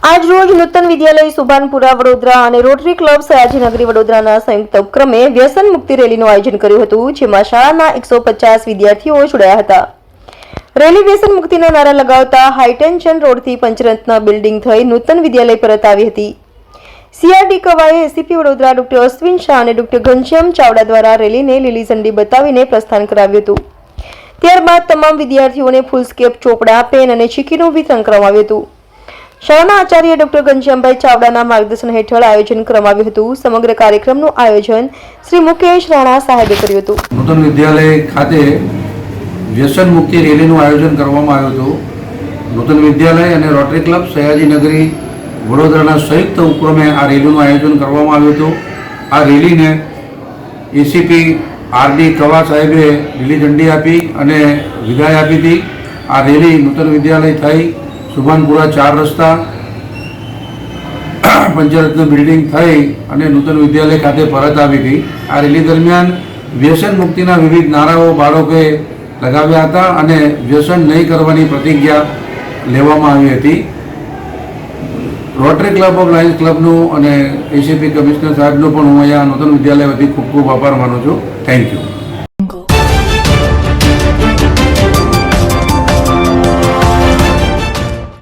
આજ રોજ નૂતન વિદ્યાલય સુભાનપુરા વડોદરા અને રોટરી ક્લબ સયાજીનગરી વડોદરાના સંયુક્ત ઉપક્રમે વ્યસન મુક્તિ રેલીનું આયોજન કર્યું હતું, જેમાં શાળાના 150 વિદ્યાર્થીઓ જોડાયા હતા। રેલી વ્યસન મુક્તિના નારા લગાવતા હાઈટેન્શન રોડથી પંચરત્ન બિલ્ડિંગ થઈ નૂતન વિદ્યાલય પરત આવી હતી। સીઆરડી કવાએ એસીપી વડોદરા ડોક્ટર અશ્વિન શાહ અને ડોક્ટર ઘનશ્યામ ચાવડા દ્વારા રેલીને લીલી ઝંડી બતાવીને પ્રસ્થાન કરાવ્યું હતું। ત્યારબાદ તમામ વિદ્યાર્થીઓને ફૂલસ્કેપ, ચોપડા, પેન અને ચીકીનું વિતરણ કરવામાં આવ્યું હતું। શાળાના આચાર્ય ડોક્ટર ઘનશ્યામભાઈ ચાવડાના માર્ગદર્શન હેઠળ આયોજન કરવામાં આવ્યું હતું। સમગ્ર કાર્યક્રમનું આયોજન શ્રી મુકેશ રાણા સાહેબે કર્યું હતું। નૂતન વિદ્યાલય ખાતે વ્યસન મુક્તિ રેલીનું આયોજન કરવામાં આવ્યું હતું। નૂતન વિદ્યાલય અને રોટરી ક્લબ સયાજીનગરી વડોદરાના સંયુક્ત ઉપક્રમે આ રેલીનું આયોજન કરવામાં આવ્યું હતું। આ રેલીને એસીપી આરડી કવા સાહેબે લીલી ઝંડી આપી અને વિદાય આપી હતી। આ રેલી નૂતન વિદ્યાલય થઈ સુભાનપુરા 4 રસ્તા પંચરત્ન બિલ્ડિંગ થઈ અને નૂતન વિદ્યાલય ખાતે પરત આવી હતી। આ રેલી દરમિયાન વ્યસન મુક્તિના વિવિધ નારાઓ બાળકોએ લગાવ્યા હતા અને વ્યસન નહીં કરવાની પ્રતિજ્ઞા લેવામાં આવી હતી। રોટરી ક્લબ ઓફ લાયન્સ ક્લબનું અને એસીપી કમિશનર સાહેબનો પણ હું અહીંયા નૂતન વિદ્યાલય વતી ખૂબ ખૂબ આભાર માનું છું। Thank you.